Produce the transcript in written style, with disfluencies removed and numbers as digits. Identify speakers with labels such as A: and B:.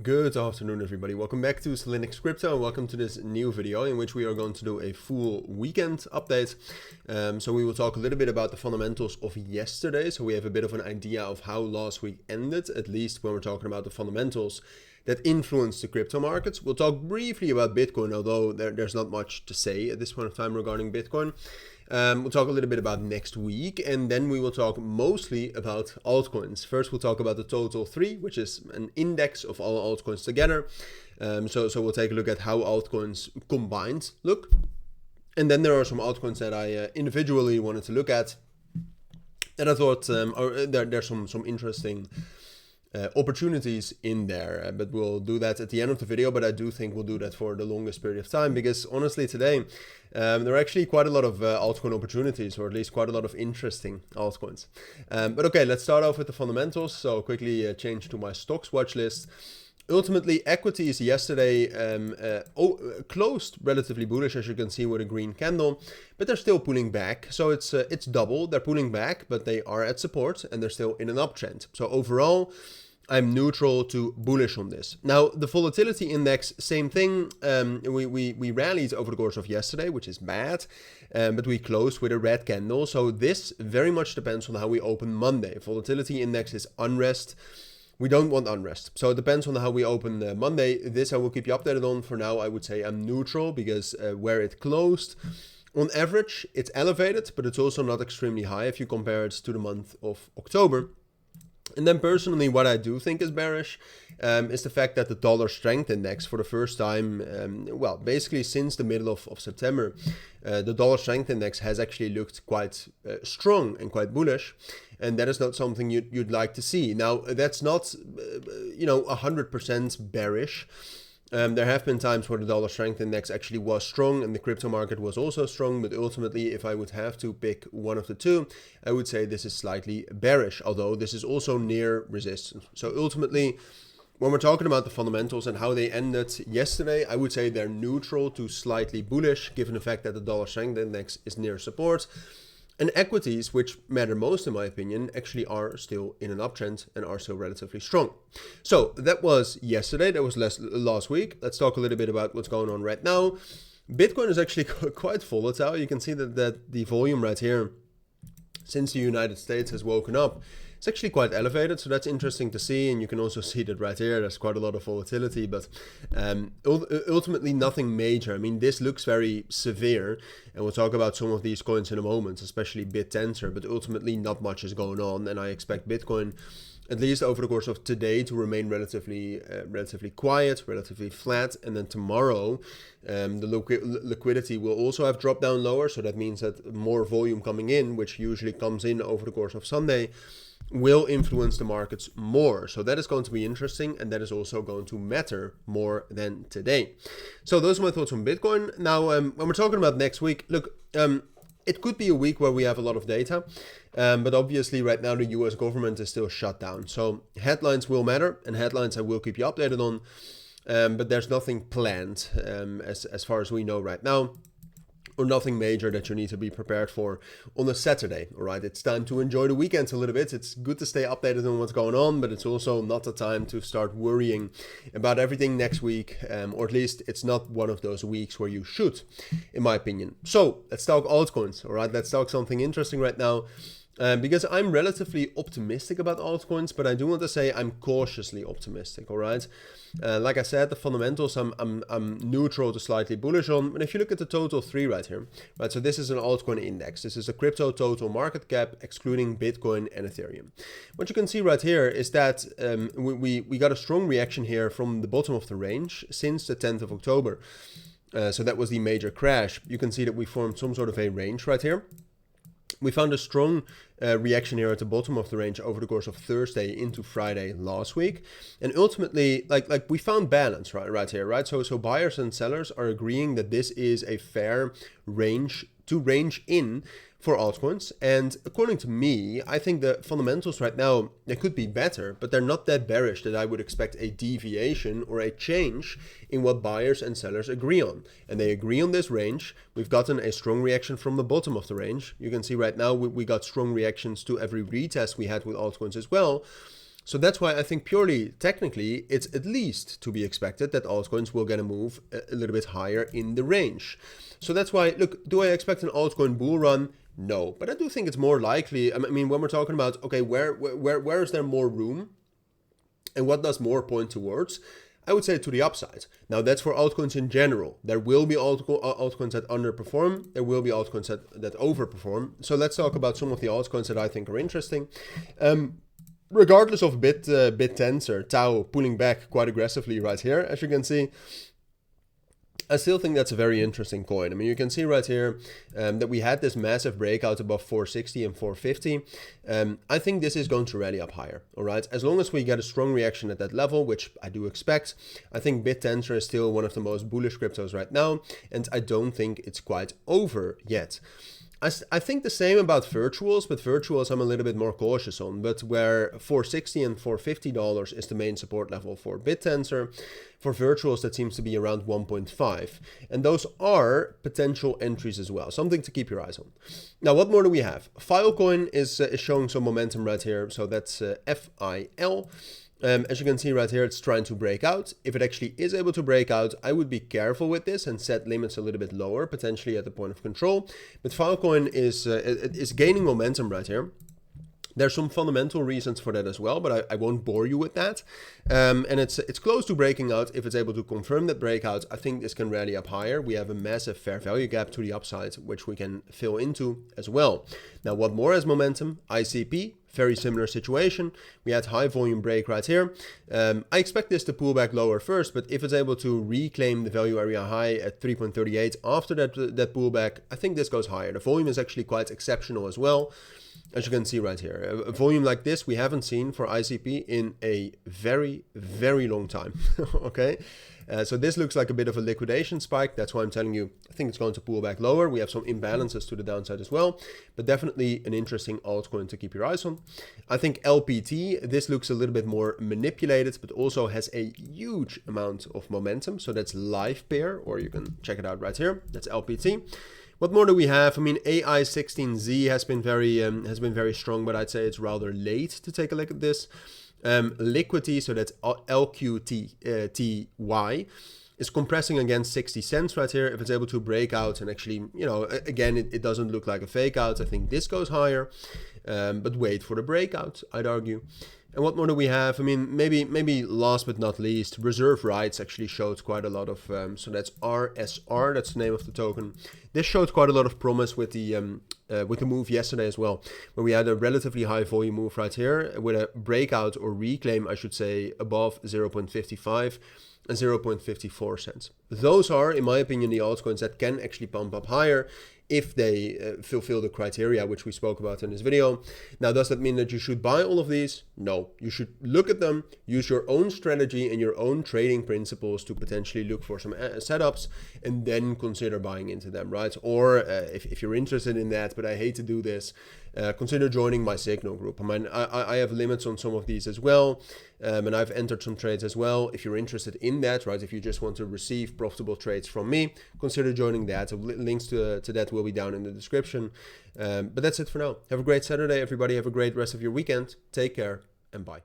A: Good afternoon, everybody. Welcome back to Cilinix Crypto, and welcome to this new video in which we are going to do a full weekend update. So we will talk a little bit about the fundamentals of yesterday, so we have a bit of an idea of how last week ended, at least when we're talking about the fundamentals that influence the crypto markets. We'll talk briefly about Bitcoin, although there's not much to say at this point of time regarding Bitcoin. We'll talk a little bit about next week, and then we will talk mostly about altcoins. First, we'll talk about the total 3, which is an index of all altcoins together. So we'll take a look at how altcoins combined look. And then there are some altcoins that I individually wanted to look at. And I thought there's some interesting opportunities in there, but we'll do that at the end of the video. But I do think we'll do that for the longest period of time, because honestly today there are actually quite a lot of altcoin opportunities, or at least quite a lot of interesting altcoins. But okay, let's start off with the fundamentals. So quickly change to my stocks watch list. Ultimately, equities yesterday closed relatively bullish, as you can see, with a green candle, but they're still pulling back. So it's double. They're pulling back, but they are at support and they're still in an uptrend. So overall, I'm neutral to bullish on this. Now, the volatility index, same thing. We rallied over the course of yesterday, which is bad, but we closed with a red candle. So this very much depends on how we open Monday. Volatility index is unrest. We don't want unrest. So it depends on how we open Monday. This I will keep you updated on. For now, I would say I'm neutral, because where it closed, on average, it's elevated, but it's also not extremely high if you compare it to the month of October. And then personally, what I do think is bearish is the fact that the dollar strength index, for the first time, well, basically since the middle of September, the dollar strength index has actually looked quite strong and quite bullish. And that is not something you'd like to see. Now, that's not, 100% bearish. There have been times where the dollar strength index actually was strong and the crypto market was also strong, but ultimately, if I would have to pick one of the two, I would say this is slightly bearish, although this is also near resistance. So ultimately, when we're talking about the fundamentals and how they ended yesterday, I would say they're neutral to slightly bullish, given the fact that the dollar strength index is near support. And equities, which matter most in my opinion, actually are still in an uptrend and are still relatively strong. So that was yesterday, that was last week. Let's talk a little bit about what's going on right now. Bitcoin is actually quite volatile. You can see that the volume right here, since the United States has woken up, it's actually quite elevated, so that's interesting to see. And you can also see that right here, there's quite a lot of volatility, but ultimately nothing major. I mean, this looks very severe, and we'll talk about some of these coins in a moment, especially BitTensor, but ultimately not much is going on, and I expect Bitcoin, at least over the course of today, to remain relatively quiet, relatively flat. And then tomorrow, the liquidity will also have dropped down lower, so that means that more volume coming in, which usually comes in over the course of Sunday, will influence the markets more. So that is going to be interesting, and that is also going to matter more than today. So those are my thoughts on Bitcoin. Now, when we're talking about next week, look, it could be a week where we have a lot of data, but obviously right now the US government is still shut down. So headlines will matter, and headlines I will keep you updated on, but there's nothing planned as far as we know right now, or nothing major that you need to be prepared for on a Saturday. All right, it's time to enjoy the weekends a little bit. It's good to stay updated on what's going on, but it's also not the time to start worrying about everything next week, or at least it's not one of those weeks where you should, in my opinion. So let's talk altcoins. All right, let's talk something interesting right now. Because I'm relatively optimistic about altcoins, but I do want to say I'm cautiously optimistic. All right, like I said, the fundamentals I'm neutral to slightly bullish on. But if you look at the total 3 right here, right, so this is an altcoin index. This is a crypto total market cap excluding Bitcoin and Ethereum. What you can see right here is that we got a strong reaction here from the bottom of the range since the 10th of October. So that was the major crash. You can see that we formed some sort of a range right here. We found a strong reaction here at the bottom of the range over the course of Thursday into Friday last week, and ultimately, like we found balance right here, right? So buyers and sellers are agreeing that this is a fair range to range in for altcoins. And according to me, I think the fundamentals right now, they could be better, but they're not that bearish that I would expect a deviation or a change in what buyers and sellers agree on. And they agree on this range. We've gotten a strong reaction from the bottom of the range. You can see right now we got strong reactions to every retest we had with altcoins as well. So that's why I think purely technically, it's at least to be expected that altcoins will get a move a little bit higher in the range. So that's why, look, do I expect an altcoin bull run? No, but I do think it's more likely. I mean, when we're talking about, okay, where is there more room and what does more point towards? I would say to the upside. Now that's for altcoins in general. There will be altcoins that underperform. There will be altcoins that overperform. So let's talk about some of the altcoins that I think are interesting. Regardless of BitTensor, Tau pulling back quite aggressively right here, as you can see. I still think that's a very interesting coin. I mean, you can see right here that we had this massive breakout above 460 and 450. I think this is going to rally up higher, all right? As long as we get a strong reaction at that level, which I do expect, I think BitTensor is still one of the most bullish cryptos right now, and I don't think it's quite over yet. I think the same about virtuals, but virtuals I'm a little bit more cautious on. But where $460 and $450 is the main support level for BitTensor, for virtuals that seems to be around 1.5. And those are potential entries as well, something to keep your eyes on. Now, what more do we have? Filecoin is showing some momentum right here, so that's FIL. As you can see right here, it's trying to break out. If it actually is able to break out, I would be careful with this and set limits a little bit lower, potentially at the point of control. But Filecoin is gaining momentum right here. There's some fundamental reasons for that as well, but I won't bore you with that. And it's close to breaking out. If it's able to confirm that breakout, I think this can rally up higher. We have a massive fair value gap to the upside, which we can fill into as well. Now, what more has momentum? ICP. Very similar situation. We had high volume break right here. I expect this to pull back lower first, but if it's able to reclaim the value area high at 3.38 after that pullback, I think this goes higher. The volume is actually quite exceptional as well. As you can see right here, a volume like this we haven't seen for ICP in a very, very long time. Okay, so this looks like a bit of a liquidation spike. That's why I'm telling you, I think it's going to pull back lower. We have some imbalances to the downside as well, but definitely an interesting altcoin to keep your eyes on. I think LPT, this looks a little bit more manipulated, but also has a huge amount of momentum. So that's live pair, or you can check it out right here. That's LPT. What more do we have? I mean, AI16Z has been very strong, but I'd say it's rather late to take a look at this. Liquidity, so that's LQTY, is compressing against 60 cents right here. If it's able to break out and actually, you know, again, it doesn't look like a fake out. I think this goes higher, but wait for the breakout, I'd argue. And what more do we have? I mean, maybe last but not least, reserve rights actually showed quite a lot of, so that's RSR, that's the name of the token. This showed quite a lot of promise with the move yesterday as well, where we had a relatively high volume move right here with a breakout or reclaim, I should say, above 0.55 and 0.54 cents. Those are, in my opinion, the altcoins that can actually pump up higher if they fulfill the criteria which we spoke about in this video. Now, does that mean that you should buy all of these? No, you should look at them, use your own strategy and your own trading principles to potentially look for some setups and then consider buying into them, right? Or if you're interested in that, but I hate to do this, consider joining my Signal group. I mean, I have limits on some of these as well, and I've entered some trades as well. If you're interested in that, right, if you just want to receive profitable trades from me, consider joining that. So links to that will be down in the description. But that's it for now. Have a great Saturday, everybody. Have a great rest of your weekend. Take care and bye.